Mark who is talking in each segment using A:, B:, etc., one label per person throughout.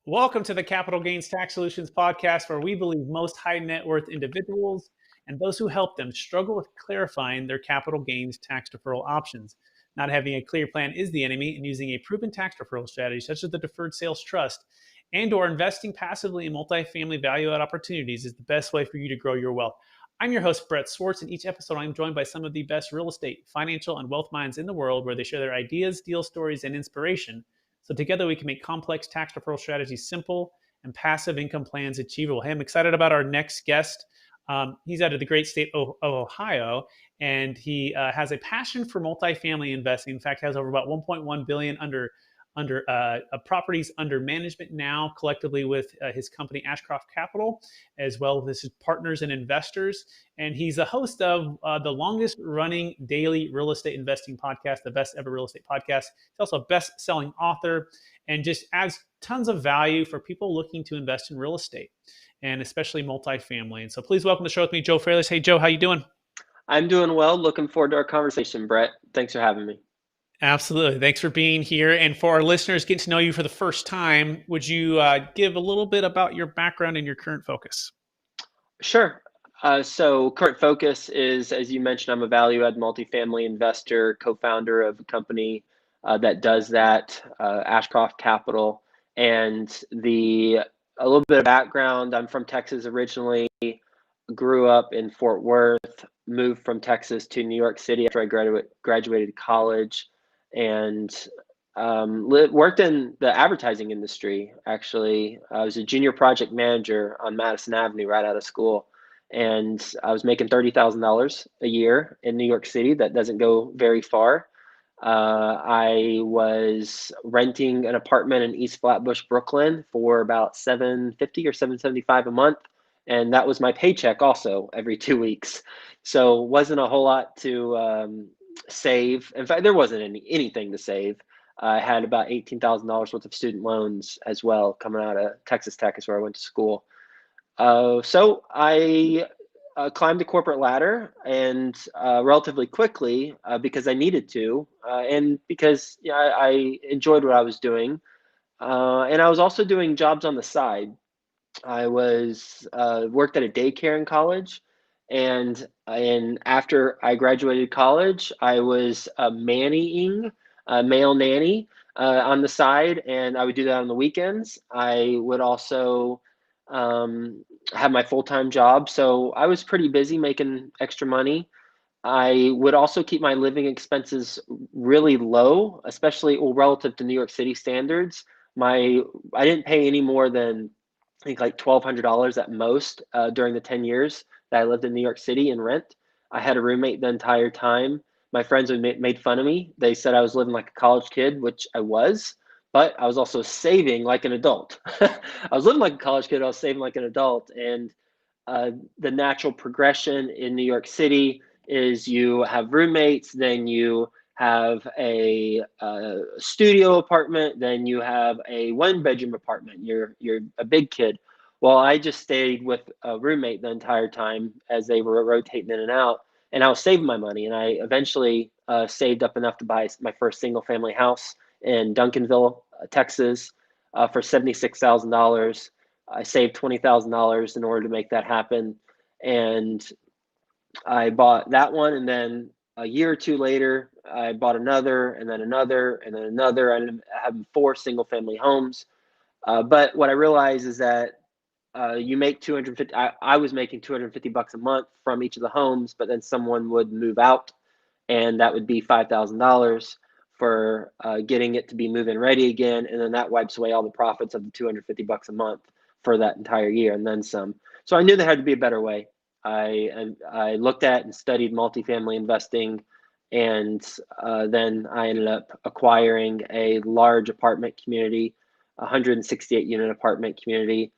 A: Welcome to the Capital Gains Tax Solutions podcast, where we believe most high net worth individuals and those who help them struggle with clarifying their capital gains tax deferral options. Not having a clear plan is the enemy, and using a proven tax deferral strategy, such as the Deferred Sales Trust, and/or investing passively in multifamily value add opportunities is the best way for you to grow your wealth. I'm your host, Brett Swartz. In each episode, I'm joined by some of the best real estate, financial, and wealth minds in the world, where they share their ideas, deal stories, and inspiration so together we can make complex tax deferral strategies simple and passive income plans achievable. Hey, I'm excited about our next guest. He's out of the great state of Ohio, and he has a passion for multifamily investing. In fact, has over about 1.1 billion under properties under management now, collectively with his company Ashcroft Capital, as well as his partners and investors. And he's a host of the longest running daily real estate investing podcast, the Best Ever Real Estate Podcast. He's also a best-selling author and just adds tons of value for people looking to invest in real estate, and especially multifamily. And so please welcome to the show with me, Joe Fairless. Hey, Joe, how you doing?
B: I'm doing well. Looking forward to our conversation, Brett. Thanks for having me.
A: Absolutely. Thanks for being here. And for our listeners getting to know you for the first time, would you give a little bit about your background and your current focus?
B: Sure. So current focus is, as you mentioned, I'm a value add multifamily investor, co-founder of a company that does that, Ashcroft Capital. And a little bit of background, I'm from Texas originally, grew up in Fort Worth, moved from Texas to New York City after I graduated college, and worked in the advertising industry. Actually, I was a junior project manager on Madison Avenue right out of school, and I was making $30,000 a year in New York City. That doesn't go very far. I was renting an apartment in East Flatbush, Brooklyn, for about $750 or $775 a month, and that was my paycheck also every 2 weeks. So wasn't a whole lot to save. In fact, there wasn't anything to save. I had about $18,000 worth of student loans as well coming out of Texas Tech, is where I went to school. So I climbed the corporate ladder, and relatively quickly, because I needed to, and because I enjoyed what I was doing. And I was also doing jobs on the side. I was worked at a daycare in college, and after I graduated college, I was nannying, a male nanny, on the side, and I would do that on the weekends. I would also have my full-time job, so I was pretty busy making extra money. I would also keep my living expenses really low, especially relative to New York City standards. I didn't pay any more than I think like $1,200 at most during the 10 years that I lived in New York City in rent. I had a roommate the entire time. My friends made fun of me. They said I was living like a college kid, which I was, but I was also saving like an adult. I was living like a college kid. I was saving like an adult. And the natural progression in New York City is you have roommates, then you have a studio apartment, then you have a one-bedroom apartment. You're a big kid. Well, I just stayed with a roommate the entire time as they were rotating in and out, and I was saving my money. And I eventually saved up enough to buy my first single-family house in Duncanville, Texas, for $76,000. I saved $20,000 in order to make that happen, and I bought that one, and then a year or two later, I bought another, and then another, and then another. I ended up having 4 single-family homes. But what I realized is that you make 250. I was making $250 a month from each of the homes, but then someone would move out, and that would be $5,000 for getting it to be move-in ready again, and then that wipes away all the profits of the $250 a month for that entire year, and then some. So I knew there had to be a better way. I looked at and studied multifamily investing, and then I ended up acquiring a large apartment community, 168 unit apartment community,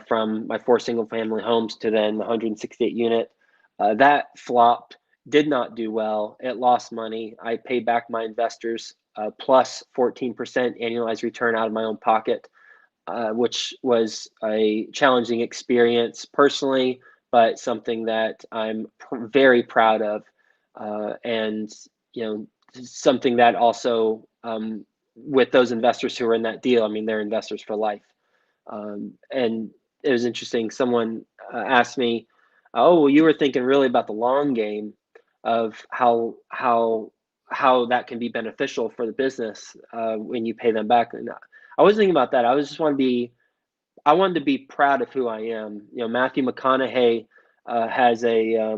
B: from my 4 single-family homes to then the 168 unit. That flopped, did not do well. It lost money. I paid back my investors plus 14% annualized return out of my own pocket, which was a challenging experience personally, but something that I'm very proud of, and something that also, with those investors who are in that deal, I mean, they're investors for life. And it was interesting. Someone asked me, "Oh, well, you were thinking really about the long game of how that can be beneficial for the business when you pay them back." And I wasn't thinking about that. I wanted to be proud of who I am. Matthew McConaughey has a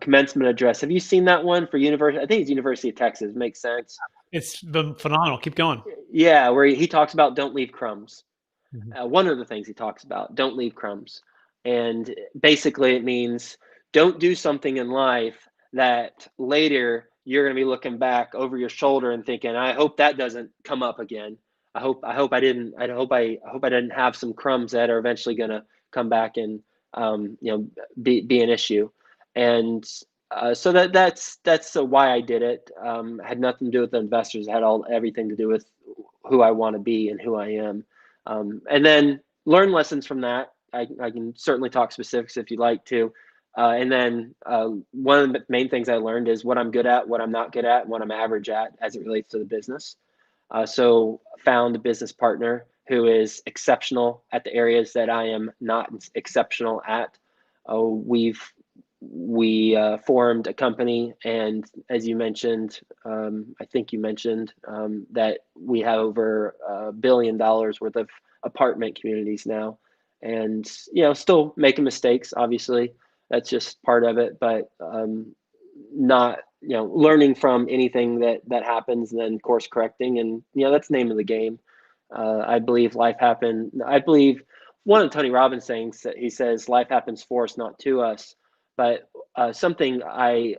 B: commencement address. Have you seen that one for university? I think it's University of Texas. Makes sense.
A: It's been phenomenal. Keep going.
B: Yeah, where he talks about don't leave crumbs.
A: Mhm.
B: One of the things he talks about, don't leave crumbs. And basically, it means don't do something in life that later you're going to be looking back over your shoulder and thinking, I hope that doesn't come up again. I hope I didn't have some crumbs that are eventually going to come back and be an issue. And so that's why I did it. Had nothing to do with the investors. It had everything to do with who I want to be and who I am. And then learn lessons from that. I can certainly talk specifics if you'd like to. And then one of the main things I learned is what I'm good at, what I'm not good at, and what I'm average at as it relates to the business. So found a business partner who is exceptional at the areas that I am not exceptional at. We formed a company, and as you mentioned, I think you mentioned that we have over $1 billion worth of apartment communities now, and still making mistakes. Obviously, that's just part of it, but not learning from anything that happens, and then course correcting, and that's the name of the game. I believe I believe one of Tony Robbins sayings that he says life happens for us, not to us. But something on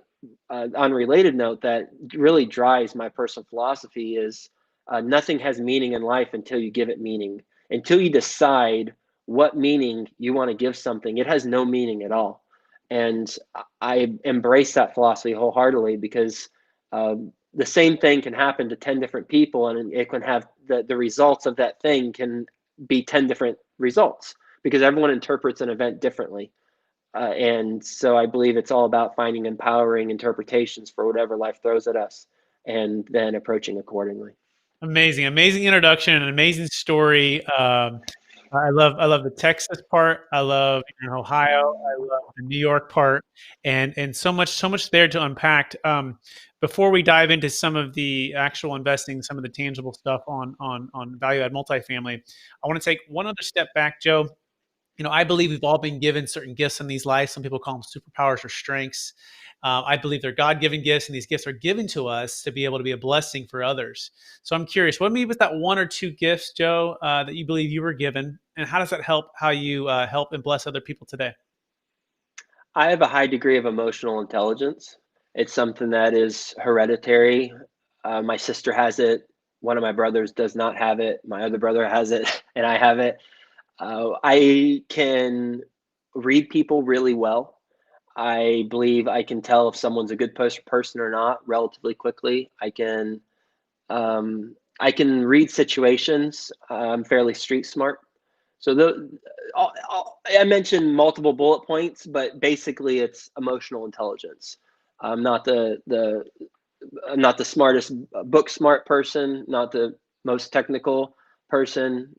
B: a related note, that really drives my personal philosophy is nothing has meaning in life until you give it meaning. Until you decide what meaning you want to give something, it has no meaning at all. And I embrace that philosophy wholeheartedly, because the same thing can happen to 10 different people, and it can have the results of that thing can be 10 different results, because everyone interprets an event differently. And so I believe it's all about finding empowering interpretations for whatever life throws at us, and then approaching accordingly.
A: Amazing, amazing introduction, an amazing story. I love the Texas part. I love Ohio. I love the New York part, and so much there to unpack. Before we dive into some of the actual investing, some of the tangible stuff on value add multifamily, I want to take one other step back, Joe. I believe we've all been given certain gifts in these lives. Some people call them superpowers or strengths. I believe they're God-given gifts, and these gifts are given to us to be able to be a blessing for others. So I'm curious, what maybe was that one or two gifts, Joe, that you believe you were given, and how does that help how you help and bless other people today?
B: I have a high degree of emotional intelligence. It's something that is hereditary. My sister has it. One of my brothers does not have it. My other brother has it, and I have it. I can read people really well. I believe I can tell if someone's a good person or not relatively quickly. I can read situations. I'm fairly street smart. So I mentioned multiple bullet points, but basically it's emotional intelligence. I'm not the smartest book smart person, not the most technical person.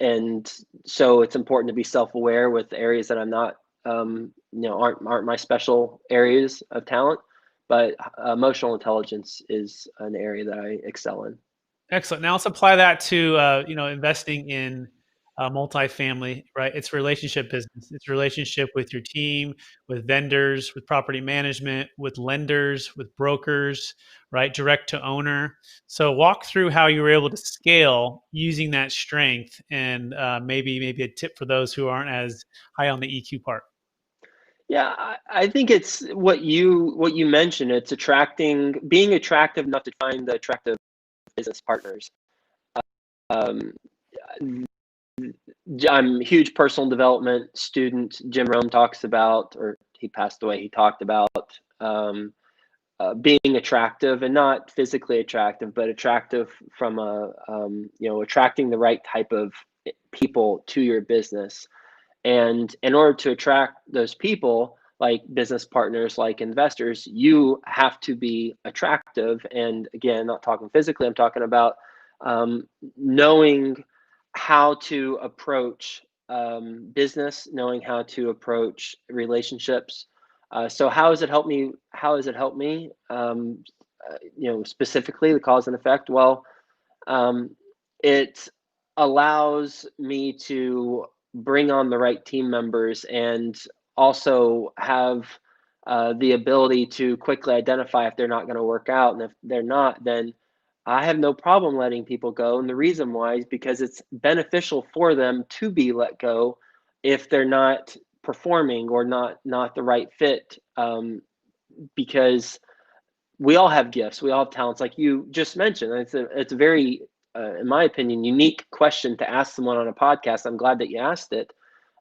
B: And so it's important to be self-aware with areas that I'm not, aren't my special areas of talent. But emotional intelligence is an area that I excel in.
A: Excellent. Now let's apply that to investing in multifamily, right? It's relationship business. It's relationship with your team, with vendors, with property management, with lenders, with brokers, right? Direct to owner. So walk through how you were able to scale using that strength, and maybe a tip for those who aren't as high on the EQ part.
B: Yeah, I think it's what you mentioned. It's being attractive enough to find the attractive business partners. Um, I'm a huge personal development student. Jim Rome talks about, or he passed away, he talked about being attractive, and not physically attractive, but attractive from attracting the right type of people to your business. And in order to attract those people, like business partners, like investors, you have to be attractive. And again, not talking physically, I'm talking about knowing how to approach business, knowing how to approach relationships. So how has it helped me? How has it helped me? Specifically the cause and effect. Well, um, it allows me to bring on the right team members and also have the ability to quickly identify if they're not going to work out. And if they're not, then I have no problem letting people go. And the reason why is because it's beneficial for them to be let go if they're not performing or not the right fit. Because we all have gifts, we all have talents, like you just mentioned. It's a very, in my opinion, unique question to ask someone on a podcast. I'm glad that you asked it,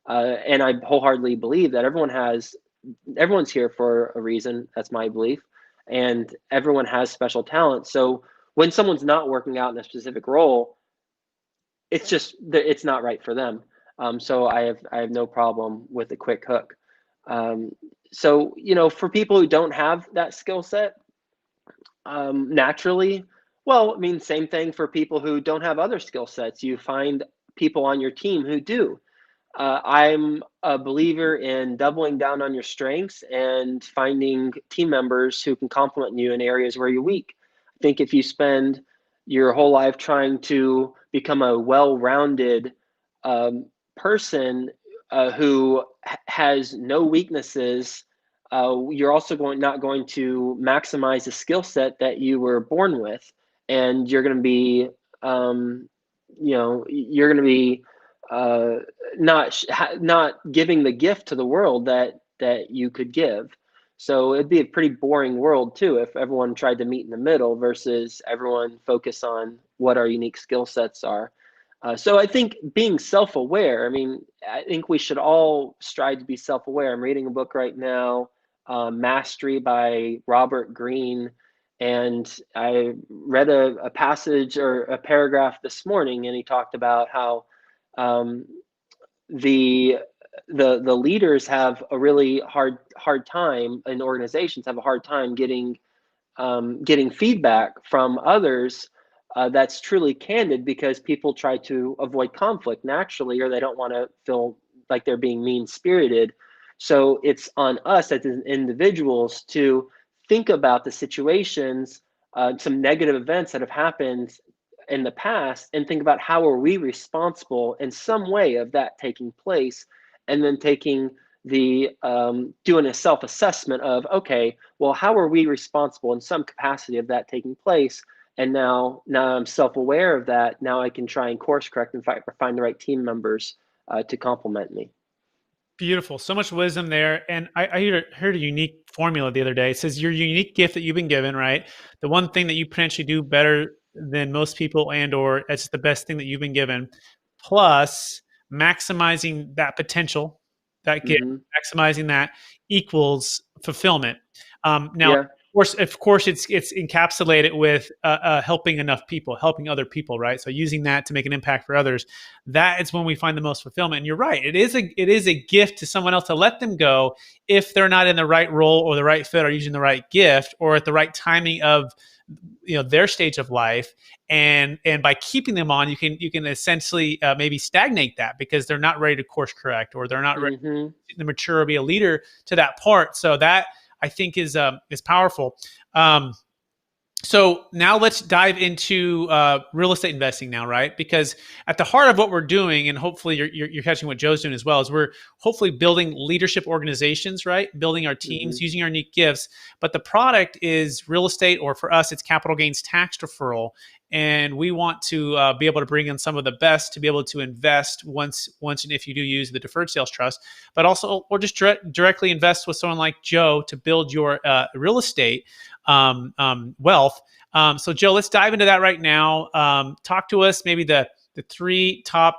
B: and I wholeheartedly believe that everyone's here for a reason. That's my belief, and everyone has special talent. So when someone's not working out in a specific role, it's not right for them. So I have no problem with a quick hook. Um, so for people who don't have that skill set, naturally, well, I mean, same thing for people who don't have other skill sets. You find people on your team who do. I'm a believer in doubling down on your strengths and finding team members who can complement you in areas where you're weak. I think if you spend your whole life trying to become a well-rounded person who has no weaknesses, you're also not going to maximize the skill set that you were born with, and you're going to be, you're going to be uh, not giving the gift to the world that you could give. So it'd be a pretty boring world too if everyone tried to meet in the middle versus everyone focus on what our unique skill sets are. So I think being self-aware, I mean, I think we should all strive to be self-aware. I'm reading a book right now, Mastery by Robert Greene, and I read a passage or a paragraph this morning, and he talked about how um, the the leaders have a really hard time, and organizations have a hard time getting feedback from others that's truly candid, because people try to avoid conflict naturally, or they don't want to feel like they're being mean spirited. So it's on us as individuals to think about the situations, some negative events that have happened in the past, and think about how are we responsible in some way of that taking place, and then taking the doing a self-assessment of, okay, well, how are we responsible in some capacity of that taking place? And now I'm self-aware of that. Now I can try and course correct and find the right team members to complement me.
A: Beautiful. So much wisdom there. And I heard a unique formula the other day. It says your unique gift that you've been given, right? The one thing that you potentially do better than most people, and or it's the best thing that you've been given, plus maximizing that potential, that gift,
B: Mm-hmm.
A: maximizing that equals fulfillment. Now,
B: Yeah.
A: of course, it's encapsulated with helping enough people, helping other people, right? So using that to make an impact for others, that is when we find the most fulfillment. And you're right, it is a gift to someone else to let them go if they're not in the right role or the right fit or using the right gift or at the right timing of their stage of life. And by keeping them on, you can essentially maybe stagnate that because they're not ready to course correct, or they're not ready
B: Mm-hmm.
A: to mature or be a leader to that part. So that, I think, is powerful. So now let's dive into real estate investing now, right? Because at the heart of what we're doing, and hopefully you're catching what Joe's doing as well, is we're hopefully building leadership organizations, right? Building our
B: Mm-hmm.
A: teams, using our unique gifts. But the product is real estate, or for us, it's capital gains tax deferral. And we want to be able to bring in some of the best to be able to invest once and if you do use the Deferred Sales Trust, but also, or just directly invest with someone like Joe to build your real estate wealth. So Joe, let's dive into that right now. Talk to us maybe the three top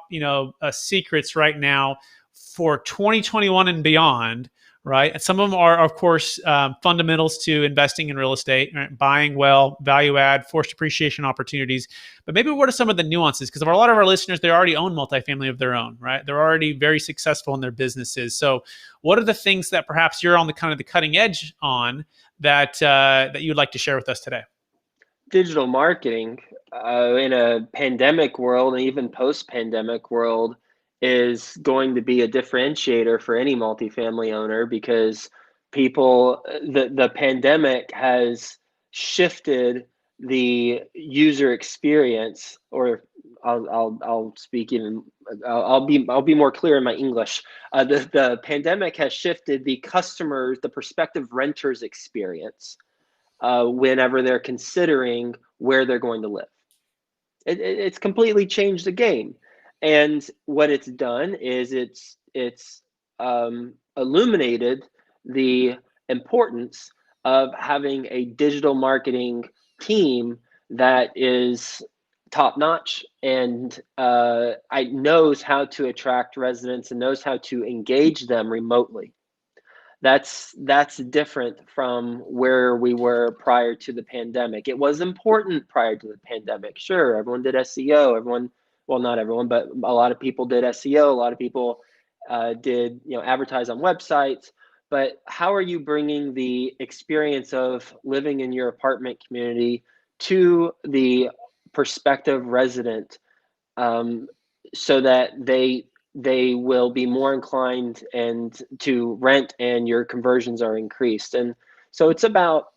A: secrets right now for 2021 and beyond. Right, and some of them are, of course, fundamentals to investing in real estate, right? Buying well, value add, forced appreciation opportunities. But maybe what are some of the nuances? Because a lot of our listeners, they already own multifamily of their own, right? They're already very successful in their businesses. So, what are the things that perhaps you're on the kind of the cutting edge on that that you'd like to share with us today?
B: digital marketing in a pandemic world and even post-pandemic world is going to be a differentiator for any multifamily owner, because the pandemic has shifted the user experience, or I'll speak even I'll be more clear in my English. The pandemic has shifted the prospective renters experience whenever they're considering where they're going to live. It's completely changed the game, and what it's done is it's illuminated the importance of having a digital marketing team that is top notch and knows how to attract residents and knows how to engage them remotely. That's different from where we were prior to the pandemic. It was important prior to the pandemic. Sure, everyone did SEO. Well, not everyone, but a lot of people did SEO. A lot of people did advertise on websites. But how are you bringing the experience of living in your apartment community to the prospective resident, so that they will be more inclined and to rent, and your conversions are increased? And so it's about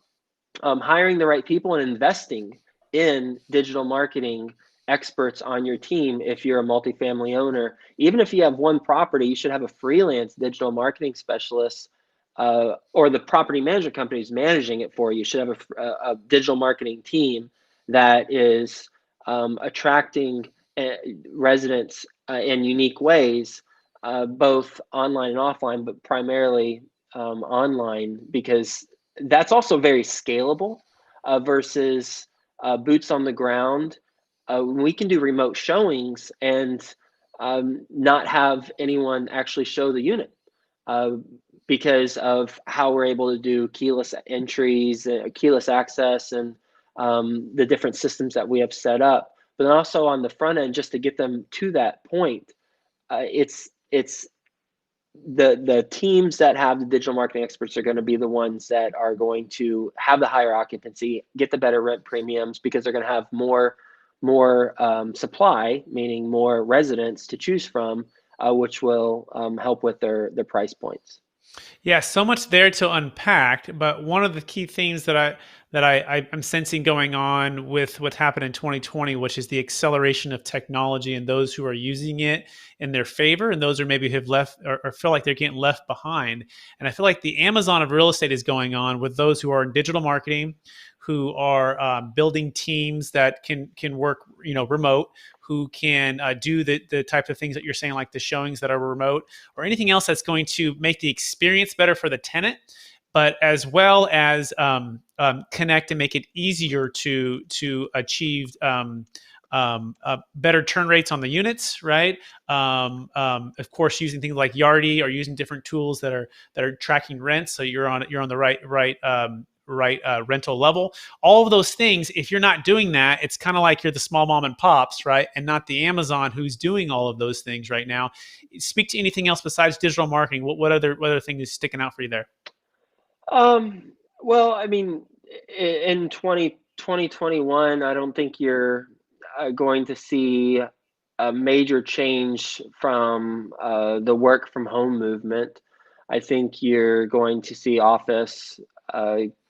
B: hiring the right people and investing in digital marketing experts on your team. If you're a multifamily owner, even if you have one property, you should have a freelance digital marketing specialist, or the property management company is managing it for you should have a digital marketing team that is attracting residents in unique ways, both online and offline, but primarily online, because that's also very scalable versus boots on the ground. We can do remote showings and not have anyone actually show the unit because of how we're able to do keyless entries, keyless access, and the different systems that we have set up. But then also on the front end, just to get them to that point, it's the teams that have the digital marketing experts are going to be the ones that are going to have the higher occupancy, get the better rent premiums, because they're going to have more supply, meaning more residents to choose from, which will help with their price points.
A: Yeah, so much there to unpack, but one of the key things that I'm sensing going on with what's happened in 2020, which is the acceleration of technology and those who are using it in their favor, and those who maybe have left or feel like they're getting left behind. And I feel like the Amazon of real estate is going on with those who are in digital marketing, who are building teams that can work remote, who can do the type of things that you're saying, like the showings that are remote, or anything else that's going to make the experience better for the tenant, but as well as connect and make it easier to achieve better turn rates on the units, right? Of course, using things like Yardi, or using different tools that are tracking rents, so you're on the right rental level. All of those things, if you're not doing that, it's kind of like you're the small mom and pops, right? And not the Amazon who's doing all of those things right now. Speak to anything else besides digital marketing. What other thing is sticking out for you there?
B: Well, I mean, in 2021, I don't think you're going to see a major change from the work from home movement. I think you're going to see office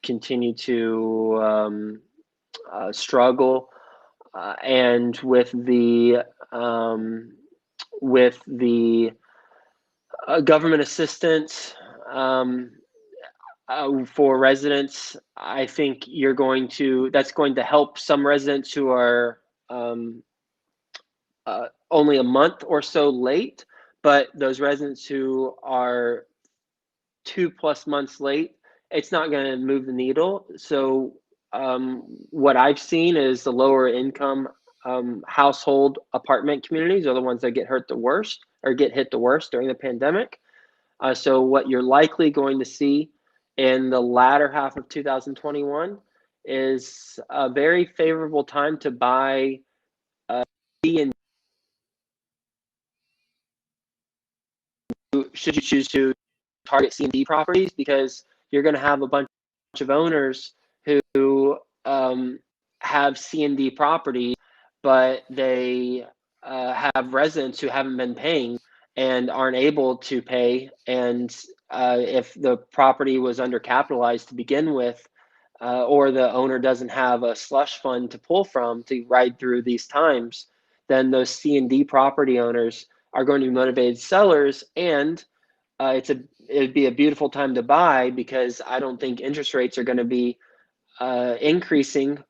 B: continue to struggle, and with the government assistance for residents, I think that's going to help some residents who are only a month or so late, but those residents who are 2+ months late, it's not going to move the needle. So what I've seen is the lower income household apartment communities are the ones that get hit the worst during the pandemic. So what you're likely going to see in the latter half of 2021 is a very favorable time to buy B and should you choose to target C and D properties, because you're going to have a bunch of owners who have C and D properties, but they have residents who haven't been paying and aren't able to pay. And if the property was undercapitalized to begin with, or the owner doesn't have a slush fund to pull from to ride through these times, then those C and D property owners are going to be motivated sellers, and it'd be a beautiful time to buy, because I don't think interest rates are going to be increasing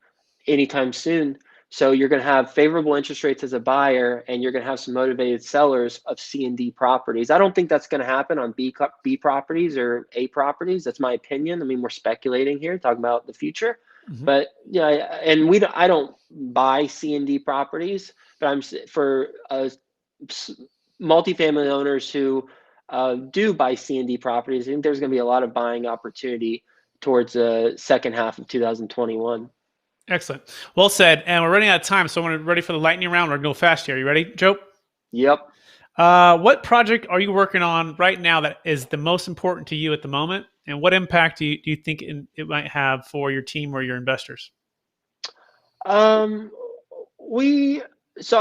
B: anytime soon. So you're going to have favorable interest rates as a buyer, and you're going to have some motivated sellers of C and D properties. I don't think that's going to happen on B properties or A properties. That's my opinion. I mean, we're speculating here, talking about the future.
A: Mhm.
B: But yeah, and I don't buy C and D properties, but I'm for multifamily owners who do buy C and D properties. I think there's going to be a lot of buying opportunity towards the second half of 2021.
A: Excellent. Well said. And we're running out of time, so I'm ready for the lightning round. We're going to go fast here. You ready, Joe?
B: Yep.
A: What project are you working on right now that is the most important to you at the moment? And what impact do you think it might have for your team or your investors?
B: Um, we so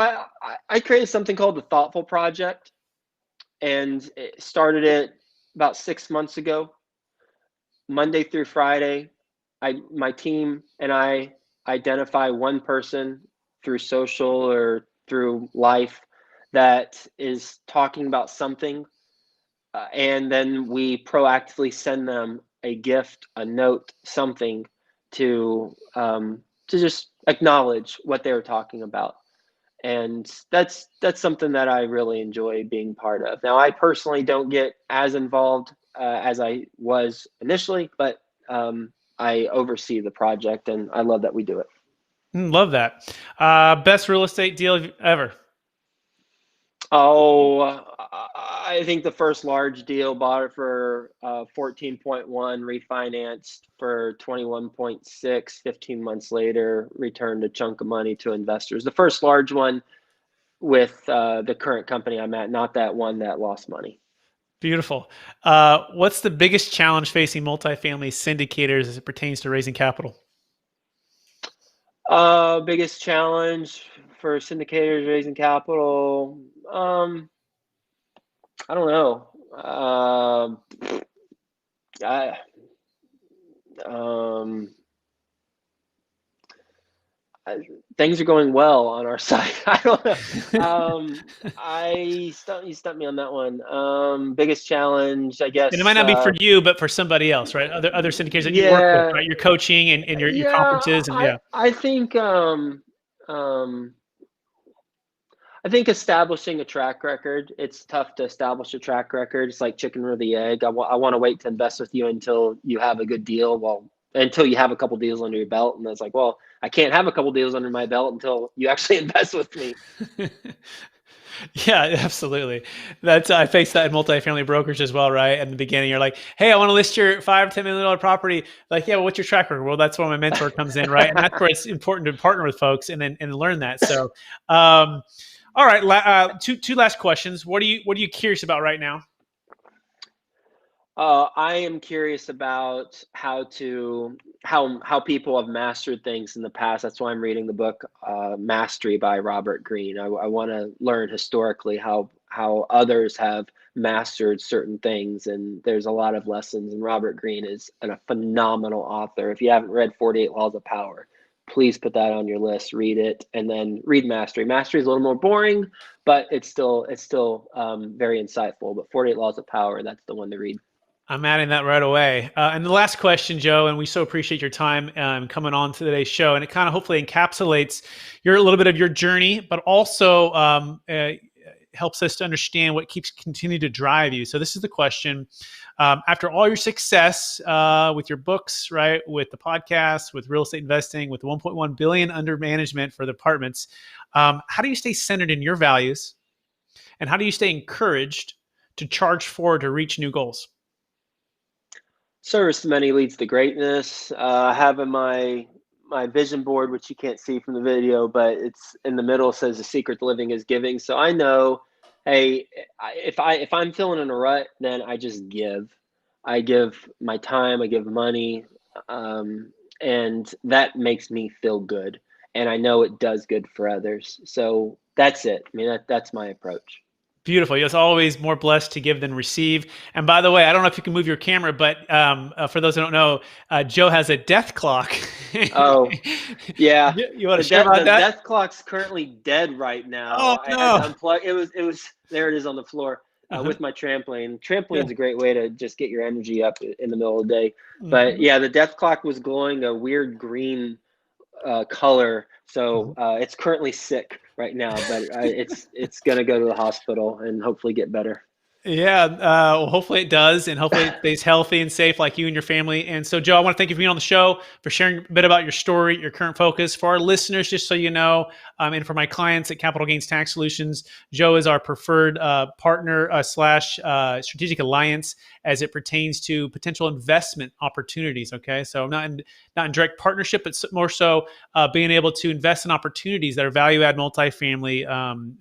B: I created something called the Thoughtful Project, and it started it about 6 months ago. Monday through Friday, my team and I identify one person through social or through life that is talking about something, and then we proactively send them a gift, a note, something to just acknowledge what they were talking about. And that's something that I really enjoy being part of. Now, I personally don't get as involved as I was initially, but I oversee the project, and I love that we do it.
A: Love that. Best real estate deal ever.
B: Oh, I think the first large deal, bought it for 14.1, refinanced for 21.6, 15 months later, returned a chunk of money to investors. The first large one with the current company I'm at, not that one that lost money.
A: Beautiful. What's the biggest challenge facing multifamily syndicators as it pertains to raising capital?
B: Biggest challenge for syndicators raising capital. I don't know. I, um, I, things are going well on our side. I don't know. You stumped me on that one. Biggest challenge, I
A: And it might
B: guess.
A: not be for you, but for somebody else, right? Other syndicators that you work with,
B: Yeah,
A: right? Your coaching and your
B: yeah.
A: conferences, and
B: I
A: yeah.
B: I think um, I think establishing a track record. It's tough to establish a track record. It's like chicken or the egg. I want to wait to invest with you until you have a good deal. Well, until you have a couple deals under your belt, and it's like, well, I can't have a couple deals under my belt until you actually invest with me.
A: Yeah, absolutely. That's I face that in multifamily brokerage as well, right? At the beginning, you're like, "Hey, I want to list your $5 to $10 million property." Like, yeah, well, what's your track record? Well, that's where my mentor comes in, right? And that's where it's important to partner with folks and learn that. So, um, all right, two last questions. What are you curious about right now?
B: I am curious about how people have mastered things in the past. That's why I'm reading the book Mastery by Robert Greene. I want to learn historically how others have mastered certain things, and there's a lot of lessons. And Robert Greene is a phenomenal author. If you haven't read 48 Laws of Power, please put that on your list. Read it, and then read Mastery. Mastery is a little more boring, but it's still very insightful. But 48 Laws of Power, that's the one to read.
A: I'm adding that right away. And the last question, Joe, and we so appreciate your time coming on to today's show. And it kind of hopefully encapsulates a little bit of your journey, but also helps us to understand what keeps continue to drive you. So this is the question: after all your success with your books, right, with the podcast, with real estate investing, with the 1.1 billion under management for the apartments, how do you stay centered in your values, and how do you stay encouraged to charge forward to reach new goals?
B: Service to many leads to greatness. I have in my vision board, which you can't see from the video, but it's in the middle, says the secret to living is giving. So I know, hey, if I'm feeling in a rut, then I just give. I give my time. I give money. Um, and that makes me feel good. And I know it does good for others. So that's it. I mean, that's my approach.
A: Beautiful. It's always more blessed to give than receive. And by the way, I don't know if you can move your camera, but for those who don't know, Joe has a death clock.
B: Oh, yeah.
A: You want to share about
B: The
A: that?
B: death clock's currently dead right now.
A: Oh
B: I had to
A: no.
B: unplug. It was there. It is on the floor
A: Uh-huh.
B: with my trampoline. Trampoline's
A: Yeah.
B: a great way to just get your energy up in the middle of the day. But
A: Mhm.
B: yeah, the death clock was glowing a weird green color. So
A: Mhm.
B: it's currently sick right now, but it's gonna go to the hospital and hopefully get better.
A: Yeah, well, hopefully it does, and hopefully it stays healthy and safe like you and your family. And so, Joe, I want to thank you for being on the show, for sharing a bit about your story, your current focus. For our listeners, just so you know, and for my clients at Capital Gains Tax Solutions, Joe is our preferred partner slash strategic alliance as it pertains to potential investment opportunities. Okay, so not in direct partnership, but more so being able to invest in opportunities that are value add multifamily,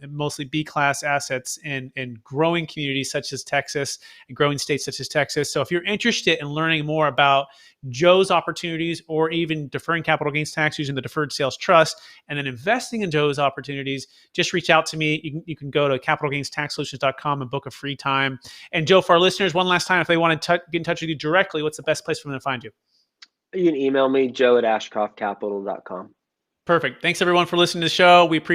A: mostly B class assets in growing communities such as Texas and growing states such as Texas. So if you're interested in learning more about Joe's opportunities or even deferring capital gains tax using the Deferred Sales Trust and then investing in Joe's opportunities, just reach out to me. You can go to capitalgainstaxsolutions.com and book a free time. And Joe, for our listeners, one last time, if they want to get in touch with you directly, what's the best place for them to find you?
B: You can email me, joe@ashcroftcapital.com.
A: Perfect. Thanks everyone for listening to the show. We appreciate